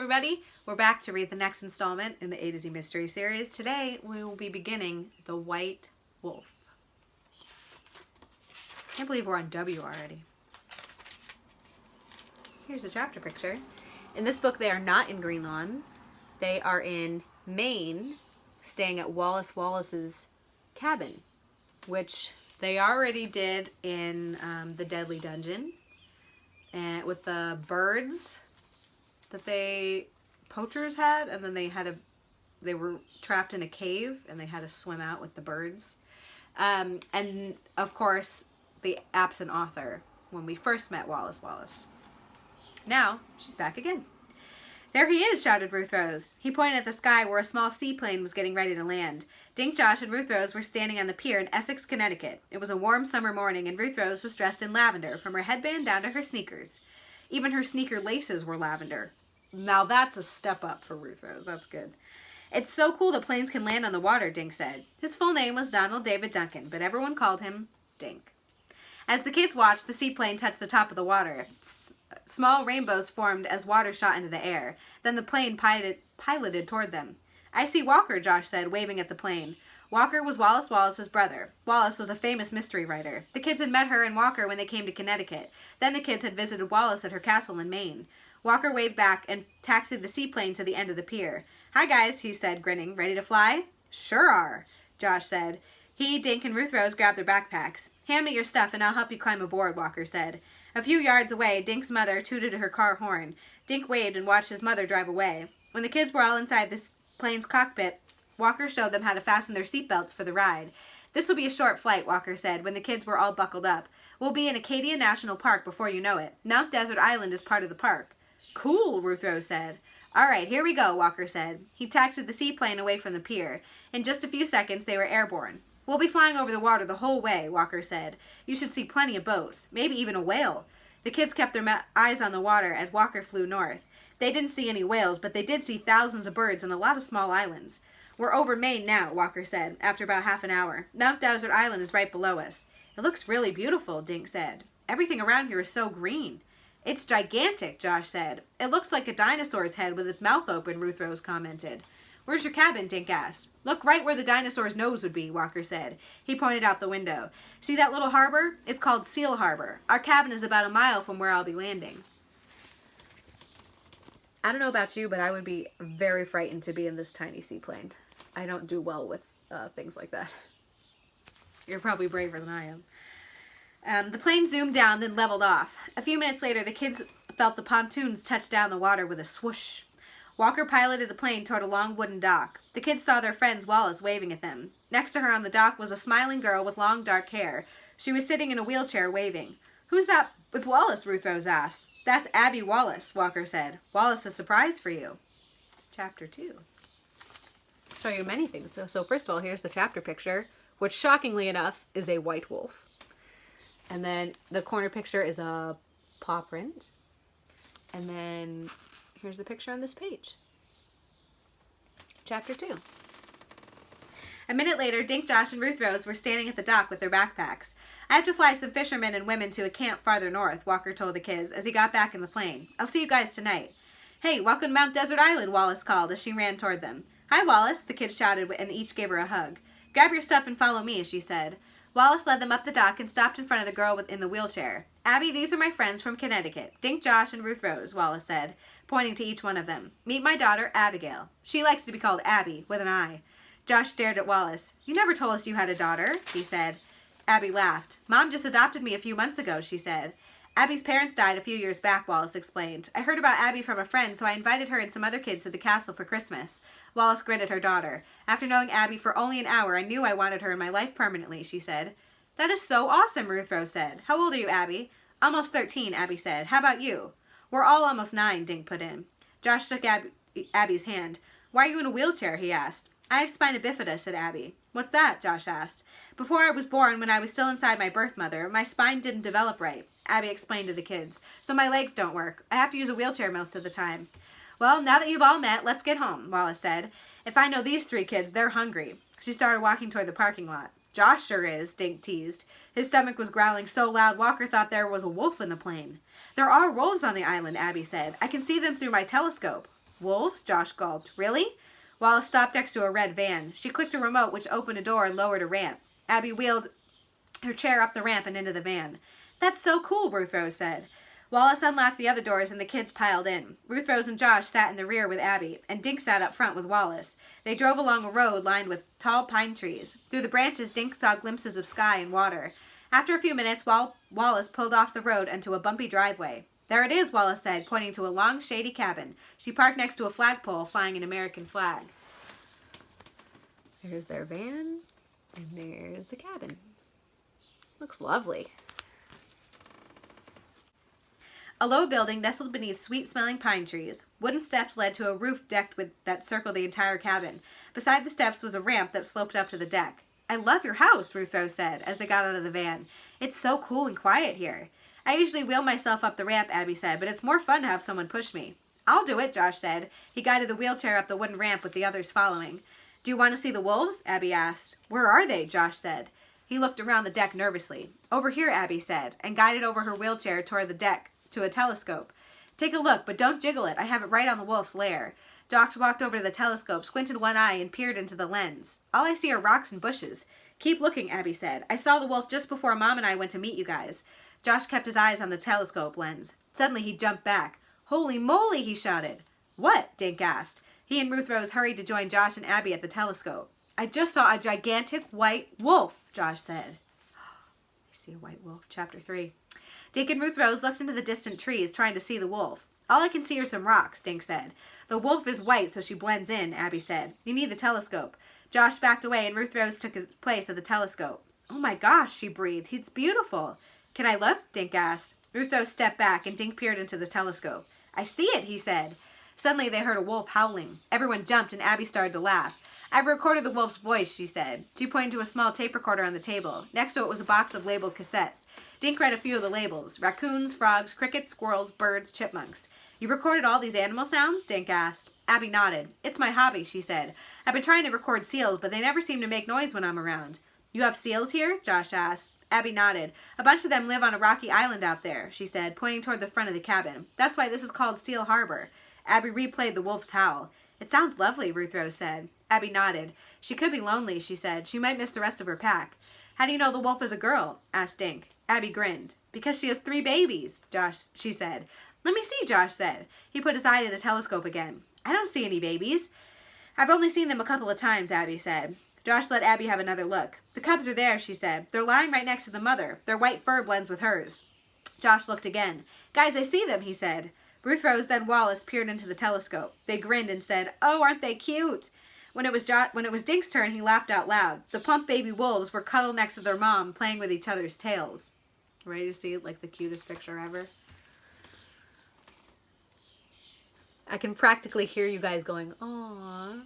everybody, we're back to read the next installment in the A to Z Mystery Series. Today we will be beginning The White Wolf. I can't believe we're on W already. Here's a chapter picture. In this book they are not in Green Lawn. They are in Maine, staying at Wallace Wallace's cabin, which they already did in the Deadly Dungeon, and with the birds that poachers had, and then they were trapped in a cave and they had to swim out with the birds. And of course the absent author when we first met Wallace Wallace. Now she's back again. "There he is," shouted Ruth Rose. He pointed at the sky where a small seaplane was getting ready to land. Dink, Josh, and Ruth Rose were standing on the pier in Essex, Connecticut. It was a warm summer morning, and Ruth Rose was dressed in lavender from her headband down to her sneakers. Even her sneaker laces were lavender. Now that's a step up for Ruth Rose. That's good. "It's so cool the planes can land on the water," Dink said. His full name was Donald David Duncan, but everyone called him Dink. As the kids watched, the seaplane touched the top of the water. Small rainbows formed as water shot into the air. Then the plane piloted toward them. "I see Walker," Josh said, waving at the plane. Walker was Wallace Wallace's brother. Wallace was a famous mystery writer. The kids had met her and Walker when they came to Connecticut. Then the kids had visited Wallace at her castle in Maine. Walker waved back and taxied the seaplane to the end of the pier. "Hi, guys," he said, grinning. "Ready to fly?" "Sure are," Josh said. He, Dink, and Ruth Rose grabbed their backpacks. "Hand me your stuff and I'll help you climb aboard," Walker said. A few yards away, Dink's mother tooted her car horn. Dink waved and watched his mother drive away. When the kids were all inside the plane's cockpit, Walker showed them how to fasten their seatbelts for the ride. "This will be a short flight," Walker said when the kids were all buckled up. "We'll be in Acadia National Park before you know it. Mount Desert Island is part of the park." "Cool," Ruth Rose said. "All right, here we go," Walker said. He taxied the seaplane away from the pier. In just a few seconds, they were airborne. "We'll be flying over the water the whole way," Walker said. "You should see plenty of boats, maybe even a whale." The kids kept their eyes on the water as Walker flew north. They didn't see any whales, but they did see thousands of birds and a lot of small islands. "We're over Maine now," Walker said, after about half an hour. "Mount Desert Island is right below us." "It looks really beautiful," Dink said. "Everything around here is so green." "It's gigantic," Josh said. "It looks like a dinosaur's head with its mouth open," Ruth Rose commented. "Where's your cabin?" Dink asked. "Look right where the dinosaur's nose would be," Walker said. He pointed out the window. "See that little harbor? It's called Seal Harbor. Our cabin is about a mile from where I'll be landing." I don't know about you, but I would be very frightened to be in this tiny seaplane. I don't do well with things like that. You're probably braver than I am. The plane zoomed down, then leveled off. A few minutes later, the kids felt the pontoons touch down the water with a swoosh. Walker piloted the plane toward a long wooden dock. The kids saw their friend Wallace waving at them. Next to her on the dock was a smiling girl with long dark hair. She was sitting in a wheelchair waving. "Who's that with Wallace?" Ruth Rose asked. "That's Abby Wallace," Walker said. "Wallace, a surprise for you." Chapter 2. I'll show you many things. So first of all, here's the chapter picture, which shockingly enough is a white wolf. And then the corner picture is a paw print. And then here's the picture on this page. Chapter 2. A minute later, Dink, Josh, and Ruth Rose were standing at the dock with their backpacks. "I have to fly some fishermen and women to a camp farther north," Walker told the kids as he got back in the plane. "I'll see you guys tonight." "Hey, welcome to Mount Desert Island," Wallace called as she ran toward them. "Hi, Wallace," the kids shouted and each gave her a hug. "Grab your stuff and follow me," she said. Wallace led them up the dock and stopped in front of the girl in the wheelchair. "Abby, these are my friends from Connecticut. Dink, Josh, and Ruth Rose," Wallace said, pointing to each one of them. "Meet my daughter, Abigail. She likes to be called Abby, with an I." Josh stared at Wallace. "You never told us you had a daughter," he said. Abby laughed. "Mom just adopted me a few months ago," she said. "Abby's parents died a few years back," Wallace explained. "I heard about Abby from a friend, so I invited her and some other kids to the castle for Christmas." Wallace grinned at her daughter. "After knowing Abby for only an hour, I knew I wanted her in my life permanently," she said. "That is so awesome," Ruth Rose said. "How old are you, Abby?" "Almost 13, Abby said. "How about you?" "We're all almost 9, Dink put in. Josh shook Abby's hand. "Why are you in a wheelchair?" he asked. "I have spina bifida," said Abby. "What's that?" Josh asked. "Before I was born, when I was still inside my birth mother, my spine didn't develop right," Abby explained to the kids. "So my legs don't work. I have to use a wheelchair most of the time." "Well, now that you've all met, let's get home," Wallace said. "If I know these 3 kids, they're hungry." She started walking toward the parking lot. "Josh sure is," Dink teased. His stomach was growling so loud Walker thought there was a wolf in the plane. "There are wolves on the island," Abby said. "I can see them through my telescope." Wolves? Josh gulped. Really? Wallace stopped next to a red van. She clicked a remote which opened a door and lowered a ramp. Abby wheeled her chair up the ramp and into the van. That's so cool, Ruth Rose said. Wallace unlocked the other doors and the kids piled in. Ruth Rose and Josh sat in the rear with Abby, and Dink sat up front with Wallace. They drove along a road lined with tall pine trees. Through the branches, Dink saw glimpses of sky and water. After a few minutes, Wallace pulled off the road into a bumpy driveway. There it is, Wallace said, pointing to a long, shady cabin. She parked next to a flagpole flying an American flag. There's their van, and there's the cabin. Looks lovely. A low building nestled beneath sweet-smelling pine trees. Wooden steps led to a roof decked with that circled the entire cabin. Beside the steps was a ramp that sloped up to the deck. I love your house, Ruth Rose said, as they got out of the van. It's so cool and quiet here. I usually wheel myself up the ramp, Abby said, but it's more fun to have someone push me. I'll do it, Josh said. He guided the wheelchair up the wooden ramp with the others following. Do you want to see the wolves? Abby asked. Where are they? Josh said. He looked around the deck nervously. Over here, Abby said, and guided over her wheelchair toward the deck to a telescope. Take a look, but don't jiggle it. I have it right on the wolf's lair. Josh walked over to the telescope, squinted one eye, and peered into the lens. All I see are rocks and bushes. Keep looking, Abby said. I saw the wolf just before Mom and I went to meet you guys. Josh kept his eyes on the telescope lens. Suddenly he jumped back. Holy moly, he shouted. What? Dink asked. He and Ruth Rose hurried to join Josh and Abby at the telescope. I just saw a gigantic white wolf, Josh said. I see a white wolf. Chapter 3. Dink and Ruth Rose looked into the distant trees, trying to see the wolf. All I can see are some rocks, Dink said. The wolf is white, so she blends in, Abby said. You need the telescope. Josh backed away, and Ruth Rose took his place at the telescope. Oh my gosh, she breathed. It's beautiful. Can I look? Dink asked. Ruth Rose stepped back, and Dink peered into the telescope. I see it, he said. Suddenly they heard a wolf howling. Everyone jumped, and Abby started to laugh. I've recorded the wolf's voice, she said. She pointed to a small tape recorder on the table. Next to it was a box of labeled cassettes. Dink read a few of the labels. Raccoons, frogs, crickets, squirrels, birds, chipmunks. You recorded all these animal sounds? Dink asked. Abby nodded. It's my hobby, she said. I've been trying to record seals, but they never seem to make noise when I'm around. You have seals here? Josh asked. Abby nodded. A bunch of them live on a rocky island out there, she said, pointing toward the front of the cabin. That's why this is called Seal Harbor. Abby replayed the wolf's howl. It sounds lovely, Ruth Rose said. Abby nodded. She could be lonely, she said. She might miss the rest of her pack. How do you know the wolf is a girl? Asked Dink. Abby grinned. Because she has 3 babies, she said. Let me see, Josh said. He put his eye to the telescope again. I don't see any babies. I've only seen them a couple of times, Abby said. Josh let Abby have another look. The cubs are there, she said. They're lying right next to the mother. Their white fur blends with hers. Josh looked again. Guys, I see them, he said. Ruth Rose, then Wallace, peered into the telescope. They grinned and said, Oh, aren't they cute? When it was Dink's turn, he laughed out loud. The plump baby wolves were cuddled next to their mom, playing with each other's tails. Ready to see like the cutest picture ever? I can practically hear you guys going, aww.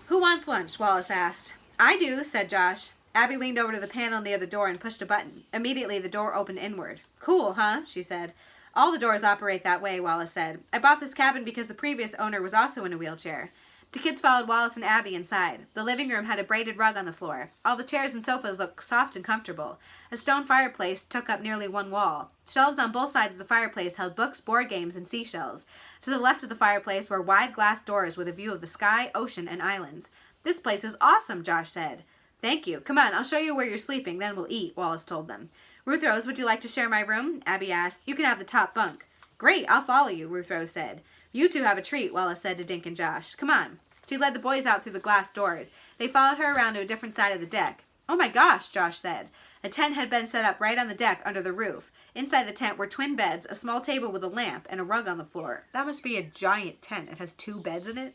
Who wants lunch? Wallace asked. I do, said Josh. Abby leaned over to the panel near the door and pushed a button. Immediately, the door opened inward. Cool, huh? She said. All the doors operate that way, Wallace said. I bought this cabin because the previous owner was also in a wheelchair. The kids followed Wallace and Abby inside. The living room had a braided rug on the floor. All the chairs and sofas looked soft and comfortable. A stone fireplace took up nearly one wall. Shelves on both sides of the fireplace held books, board games, and seashells. To the left of the fireplace were wide glass doors with a view of the sky, ocean, and islands. This place is awesome, Josh said. Thank you. Come on, I'll show you where you're sleeping, then we'll eat, Wallace told them. Ruth Rose, would you like to share my room? Abby asked. You can have the top bunk. Great, I'll follow you, Ruth Rose said. You two have a treat, Wallace said to Dink and Josh. Come on. She led the boys out through the glass doors. They followed her around to a different side of the deck. Oh my gosh, Josh said. A tent had been set up right on the deck under the roof. Inside the tent were twin beds, a small table with a lamp, and a rug on the floor. That must be a giant tent. It has 2 beds in it.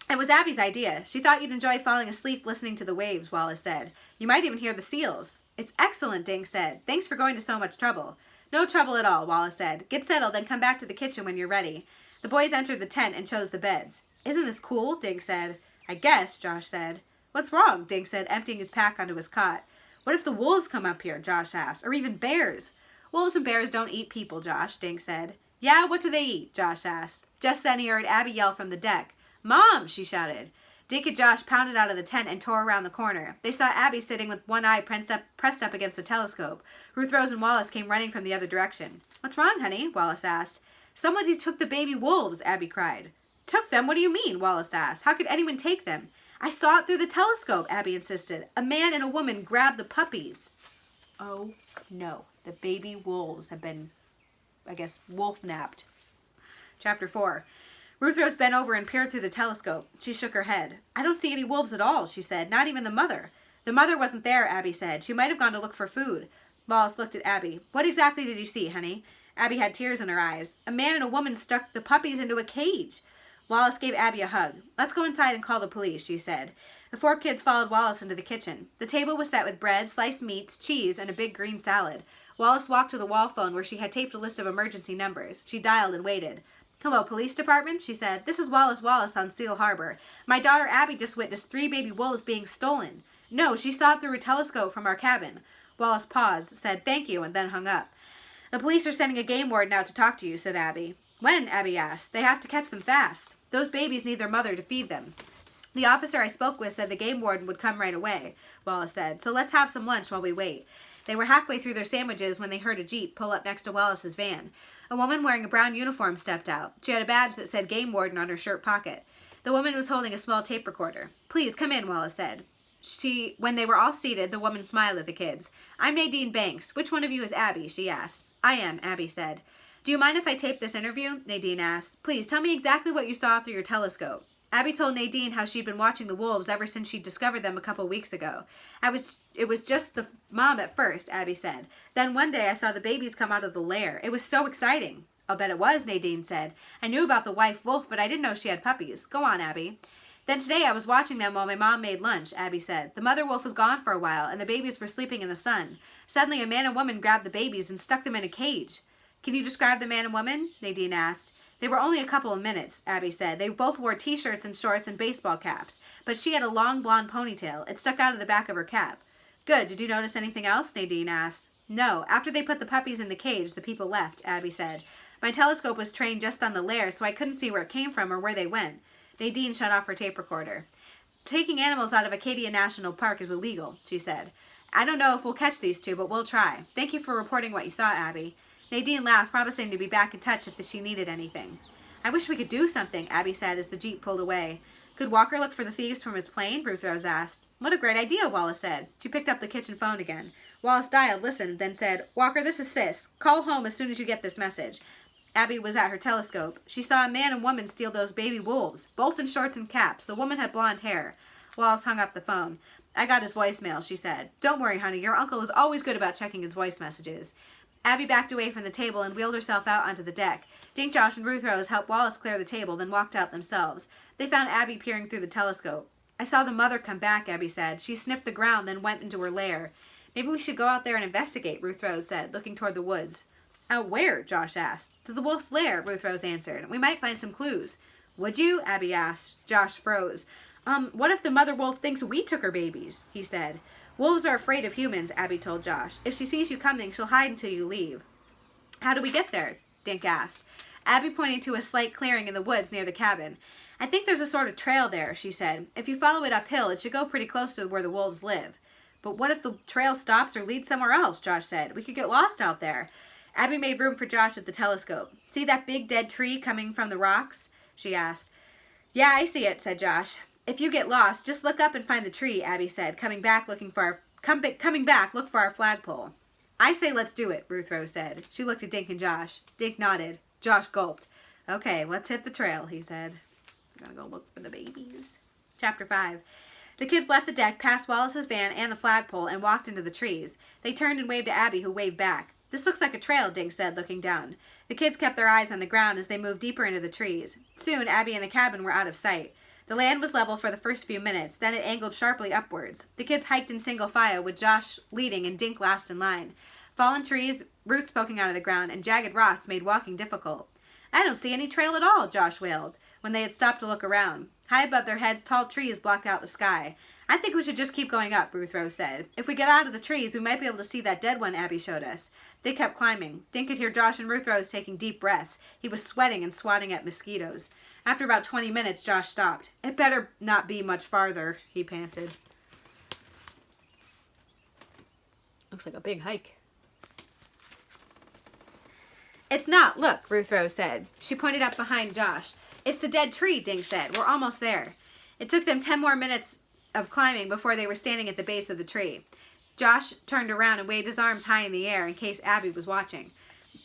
It was Abby's idea. She thought you'd enjoy falling asleep listening to the waves, Wallace said. You might even hear the seals. It's excellent, Dink said. Thanks for going to so much trouble. No trouble at all, Wallace said. Get settled, then come back to the kitchen when you're ready. The boys entered the tent and chose the beds. Isn't this cool? Dink said. I guess, Josh said. What's wrong? Dink said, emptying his pack onto his cot. What if the wolves come up here? Josh asked. Or even bears? Wolves and bears don't eat people, Josh, Dink said. Yeah, what do they eat? Josh asked. Just then he heard Abby yell from the deck. Mom, she shouted. Dink and Josh pounded out of the tent and tore around the corner. They saw Abby sitting with one eye pressed up against the telescope. Ruth Rose and Wallace came running from the other direction. What's wrong, honey? Wallace asked. Somebody took the baby wolves, Abby cried. Took them? What do you mean? Wallace asked. How could anyone take them? I saw it through the telescope, Abby insisted. A man and a woman grabbed the puppies. Oh, no. The baby wolves have been, I guess, wolf-napped. Chapter 4. Ruth Rose bent over and peered through the telescope. She shook her head. I don't see any wolves at all, she said. Not even the mother. The mother wasn't there, Abby said. She might have gone to look for food. Wallace looked at Abby. What exactly did you see, honey? Abby had tears in her eyes. A man and a woman stuck the puppies into a cage. Wallace gave Abby a hug. Let's go inside and call the police, she said. The 4 kids followed Wallace into the kitchen. The table was set with bread, sliced meats, cheese, and a big green salad. Wallace walked to the wall phone where she had taped a list of emergency numbers. She dialed and waited. Hello, police department, she said. This is Wallace on Seal Harbor. My daughter Abby just witnessed 3 baby wolves being stolen. No, she saw it through a telescope from our cabin. Wallace paused, said thank you, and then hung up. The police are sending a game warden out to talk to you, said Abby. When? Abby asked. They have to catch them fast. Those babies need their mother to feed them. The officer I spoke with said the game warden would come right away, Wallace said, so let's have some lunch while we wait. They were halfway through their sandwiches when they heard a Jeep pull up next to Wallace's van. A woman wearing a brown uniform stepped out. She had a badge that said game warden on her shirt pocket. The woman was holding a small tape recorder. Please, come in, Wallace said. When they were all seated, the woman smiled at the kids. I'm Nadine Banks. Which one of you is Abby? She asked. I am, Abby said. Do you mind if I tape this interview? Nadine asked. Please, tell me exactly what you saw through your telescope. Abby told Nadine how she'd been watching the wolves ever since she discovered them a couple weeks ago. It was just the mom at first, Abby said. Then one day I saw the babies come out of the lair. It was so exciting. I'll bet it was, Nadine said. I knew about the wife wolf, but I didn't know she had puppies. Go on, Abby. Then today I was watching them while my mom made lunch, Abby said. The mother wolf was gone for a while, and the babies were sleeping in the sun. Suddenly a man and woman grabbed the babies and stuck them in a cage. Can you describe the man and woman? Nadine asked. They were only a couple of minutes, Abby said. They both wore t-shirts and shorts and baseball caps, but she had a long blonde ponytail. It stuck out of the back of her cap. Good. Did you notice anything else? Nadine asked. No. After they put the puppies in the cage, the people left, Abby said. My telescope was trained just on the lair, so I couldn't see where it came from or where they went. Nadine shut off her tape recorder. Taking animals out of Acadia National Park is illegal, she said. I don't know if we'll catch these 2, but we'll try. Thank you for reporting what you saw, Abby. Nadine laughed, promising to be back in touch if she needed anything. I wish we could do something, Abby said as the Jeep pulled away. Could Walker look for the thieves from his plane? Ruth Rose asked. What a great idea, Wallace said. She picked up the kitchen phone again. Wallace dialed, listened, then said, Walker, this is Sis. Call home as soon as you get this message. Abby was at her telescope. She saw a man and woman steal those baby wolves, both in shorts and caps. The woman had blonde hair. Wallace hung up the phone. I got his voicemail, she said. Don't worry, honey. Your uncle is always good about checking his voice messages. Abby backed away from the table and wheeled herself out onto the deck. Dink, Josh, and Ruth Rose helped Wallace clear the table, then walked out themselves. They found Abby peering through the telescope. I saw the mother come back, Abby said. She sniffed the ground, then went into her lair. Maybe we should go out there and investigate, Ruth Rose said, looking toward the woods. Out where? Josh asked. To the wolf's lair, Ruth Rose answered. We might find some clues. Would you? Abby asked. Josh froze. What if the mother wolf thinks we took her babies? He said. Wolves are afraid of humans, Abby told Josh. If she sees you coming, she'll hide until you leave. How do we get there? Dink asked. Abby pointed to a slight clearing in the woods near the cabin. I think there's a sort of trail there, she said. If you follow it uphill, it should go pretty close to where the wolves live. But what if the trail stops or leads somewhere else? Josh said. We could get lost out there. Abby made room for Josh at the telescope. See that big dead tree coming from the rocks? She asked. Yeah, I see it, said Josh. If you get lost, just look up and find the tree, Abby said, coming back, look for our flagpole. I say let's do it, Ruth Rose said. She looked at Dink and Josh. Dink nodded. Josh gulped. Okay, let's hit the trail, he said. I'm gonna go look for the babies. Chapter 5. The kids left the deck, past Wallace's van and the flagpole, and walked into the trees. They turned and waved to Abby, who waved back. This looks like a trail, Dink said, looking down. The kids kept their eyes on the ground as they moved deeper into the trees. Soon, Abby and the cabin were out of sight. The land was level for the first few minutes, then it angled sharply upwards. The kids hiked in single file, with Josh leading and Dink last in line. Fallen trees, roots poking out of the ground, and jagged rocks made walking difficult. I don't see any trail at all, Josh wailed, when they had stopped to look around. High above their heads, tall trees blocked out the sky. I think we should just keep going up, Ruth Rose said. If we get out of the trees, we might be able to see that dead one Abby showed us. They kept climbing. Dink could hear Josh and Ruth Rose taking deep breaths. He was sweating and swatting at mosquitoes. After about 20 minutes, Josh stopped. It better not be much farther, he panted. Looks like a big hike. It's not. Look, Ruth Rose said. She pointed up behind Josh. It's the dead tree, Dink said. We're almost there. It took them 10 more minutes of climbing before they were standing at the base of the tree. Josh turned around and waved his arms high in the air in case Abby was watching.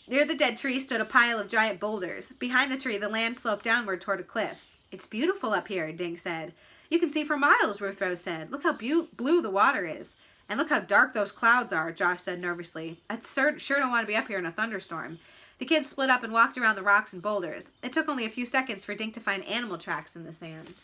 Near the dead tree stood a pile of giant boulders. Behind the tree, the land sloped downward toward a cliff. It's beautiful up here, Dink said. You can see for miles, Ruth Rose said. Look how blue the water is. And look how dark those clouds are, Josh said nervously. I sure don't want to be up here in a thunderstorm. The kids split up and walked around the rocks and boulders. It took only a few seconds for Dink to find animal tracks in the sand.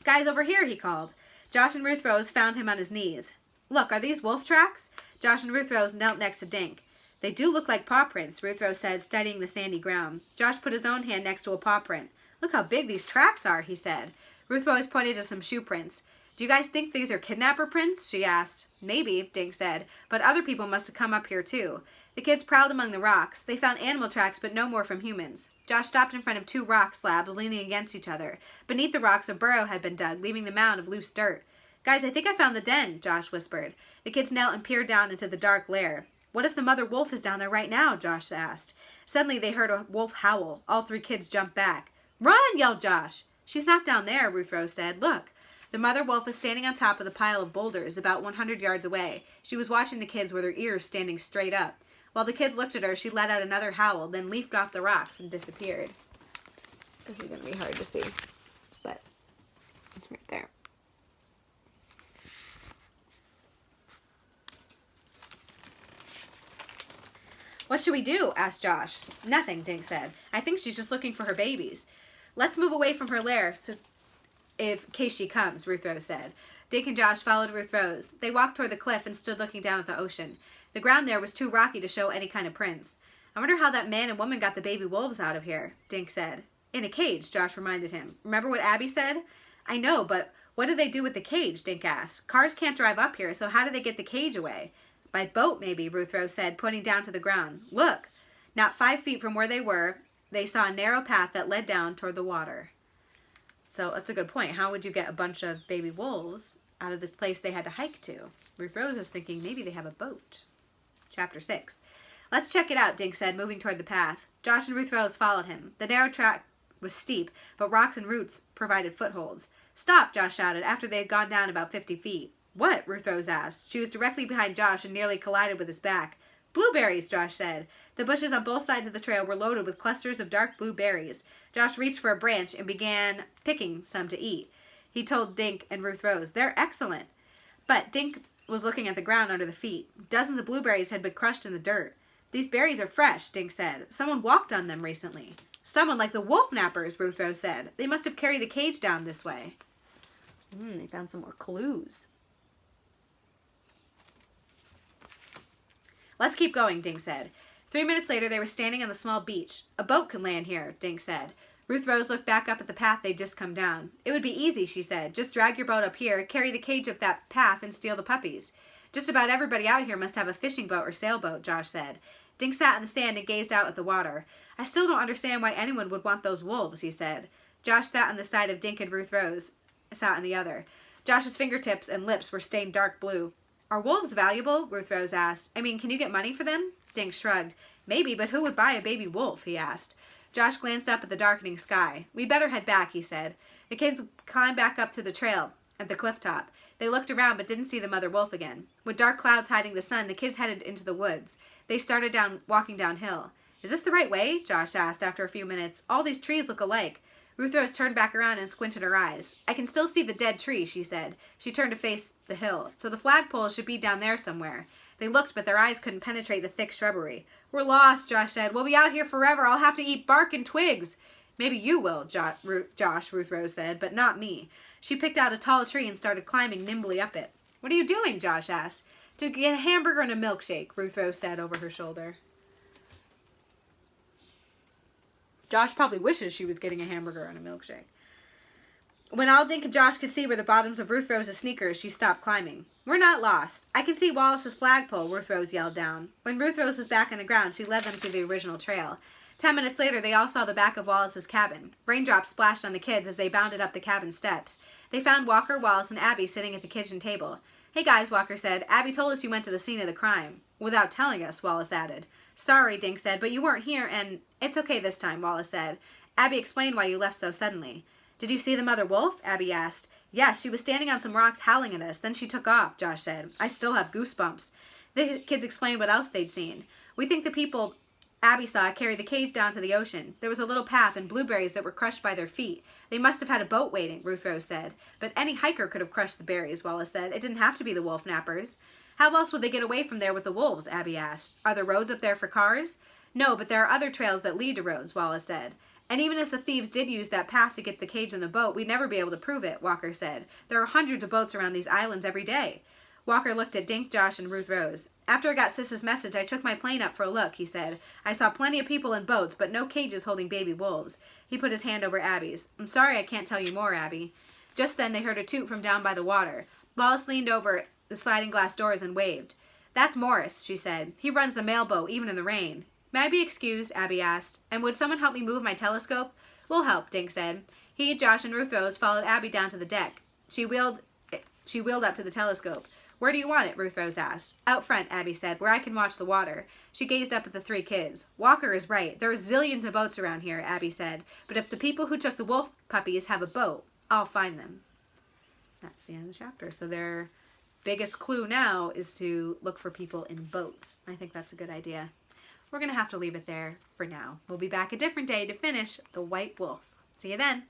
Guys, over here, he called. Josh and Ruth Rose found him on his knees. Look, are these wolf tracks? Josh and Ruth Rose knelt next to Dink. They do look like paw prints, Ruth Rose said, studying the sandy ground. Josh put his own hand next to a paw print. Look how big these tracks are, he said. Ruth Rose pointed to some shoe prints. Do you guys think these are kidnapper prints? She asked. Maybe, Dink said, but other people must have come up here too. The kids prowled among the rocks. They found animal tracks, but no more from humans. Josh stopped in front of 2 rock slabs leaning against each other. Beneath the rocks, a burrow had been dug, leaving the mound of loose dirt. Guys, I think I found the den, Josh whispered. The kids knelt and peered down into the dark lair. What if the mother wolf is down there right now? Josh asked. Suddenly, they heard a wolf howl. All 3 kids jumped back. Run, yelled Josh. She's not down there, Ruth Rose said. Look. The mother wolf was standing on top of the pile of boulders about 100 yards away. She was watching the kids with her ears standing straight up. While the kids looked at her, she let out another howl, then leaped off the rocks and disappeared. This is going to be hard to see, but it's right there. What should we do? Asked Josh. Nothing, Dink said. I think she's just looking for her babies. Let's move away from her lair in case she comes, Ruth Rose said. Dink and Josh followed Ruth Rose. They walked toward the cliff and stood looking down at the ocean. The ground there was too rocky to show any kind of prints. I wonder how that man and woman got the baby wolves out of here, Dink said. In a cage, Josh reminded him. Remember what Abby said? I know, but what did they do with the cage? Dink asked. Cars can't drive up here, so how did they get the cage away? By boat, maybe, Ruth Rose said, pointing down to the ground. Look! Not 5 feet from where they were, they saw a narrow path that led down toward the water. So that's a good point. How would you get a bunch of baby wolves out of this place they had to hike to? Ruth Rose is thinking maybe they have a boat. Chapter 6. Let's check it out, Dink said, moving toward the path. Josh and Ruth Rose followed him. The narrow track was steep, but rocks and roots provided footholds. Stop, Josh shouted, after they had gone down about 50 feet. What? Ruth Rose asked. She was directly behind Josh and nearly collided with his back. Blueberries, Josh said. The bushes on both sides of the trail were loaded with clusters of dark blue berries. Josh reached for a branch and began picking some to eat. He told Dink and Ruth Rose, They're excellent. But Dink was looking at the ground under the feet. Dozens of blueberries had been crushed in the dirt. These berries are fresh, Dink said. Someone walked on them recently. Someone like the wolf nappers, Ruth Rose said. They must have carried the cage down this way. They found some more clues. Let's keep going, Dink said. 3 minutes later, they were standing on the small beach. A boat can land here, Dink said. Ruth Rose looked back up at the path they'd just come down. It would be easy, she said. Just drag your boat up here, carry the cage up that path, and steal the puppies. Just about everybody out here must have a fishing boat or sailboat, Josh said. Dink sat in the sand and gazed out at the water. I still don't understand why anyone would want those wolves, he said. Josh sat on the side of Dink and Ruth Rose sat on the other. Josh's fingertips and lips were stained dark blue. Are wolves valuable? Ruth Rose asked. I mean, can you get money for them? Dink shrugged. Maybe, but who would buy a baby wolf? He asked. Josh glanced up at the darkening sky. We better head back, he said. The kids climbed back up to the trail at the cliff top. They looked around but didn't see the mother wolf again. With dark clouds hiding the sun, the kids headed into the woods. They started walking downhill. Is this the right way? Josh asked after a few minutes. All these trees look alike. Ruth Rose turned back around and squinted her eyes. I can still see the dead tree, she said. She turned to face the hill. So the flagpole should be down there somewhere. They looked, but their eyes couldn't penetrate the thick shrubbery. We're lost, Josh said. We'll be out here forever. I'll have to eat bark and twigs. Maybe you will, Josh, Ruth Rose said, but not me. She picked out a tall tree and started climbing nimbly up it. What are you doing? Josh asked. To get a hamburger and a milkshake, Ruth Rose said over her shoulder. Josh probably wishes she was getting a hamburger and a milkshake. When all Dink and Josh could see were the bottoms of Ruth Rose's sneakers, she stopped climbing. We're not lost. I can see Wallace's flagpole, Ruth Rose yelled down. When Ruth Rose was back on the ground, she led them to the original trail. 10 minutes later, they all saw the back of Wallace's cabin. Raindrops splashed on the kids as they bounded up the cabin steps. They found Walker, Wallace, and Abby sitting at the kitchen table. "Hey guys," Walker said. "Abby told us you went to the scene of the crime." "Without telling us," Wallace added. "Sorry," Dink said, "but you weren't here and—" "It's okay this time," Wallace said. "Abby explained why you left so suddenly." "Did you see the mother wolf?" Abby asked. "Yes, she was standing on some rocks howling at us. Then she took off," Josh said. "I still have goosebumps." The kids explained what else they'd seen. "We think the people Abby saw carried the cage down to the ocean. There was a little path and blueberries that were crushed by their feet. They must have had a boat waiting," Ruth Rose said. "But any hiker could have crushed the berries," Wallace said. "It didn't have to be the wolf nappers." "How else would they get away from there with the wolves?" Abby asked. "Are there roads up there for cars?" "No, but there are other trails that lead to roads," Wallace said. "And even if the thieves did use that path to get the cage and the boat, we'd never be able to prove it," Walker said. "There are hundreds of boats around these islands every day." Walker looked at Dink, Josh, and Ruth Rose. "After I got Sis's message, I took my plane up for a look," he said. "I saw plenty of people in boats, but no cages holding baby wolves." He put his hand over Abby's. "I'm sorry I can't tell you more, Abby." Just then they heard a toot from down by the water. Wallace leaned over the sliding glass doors and waved. "That's Morris," she said. "He runs the mail boat, even in the rain." "May I be excused?" Abby asked. "And would someone help me move my telescope?" "We'll help," Dink said. He, Josh, and Ruth Rose followed Abby down to the deck. She wheeled up to the telescope. "Where do you want it?" Ruth Rose asked. "Out front," Abby said, "where I can watch the water." She gazed up at the three kids. "Walker is right. There are zillions of boats around here," Abby said. "But if the people who took the wolf puppies have a boat, I'll find them." That's the end of the chapter. So their biggest clue now is to look for people in boats. I think that's a good idea. We're going to have to leave it there for now. We'll be back a different day to finish The White Wolf. See you then.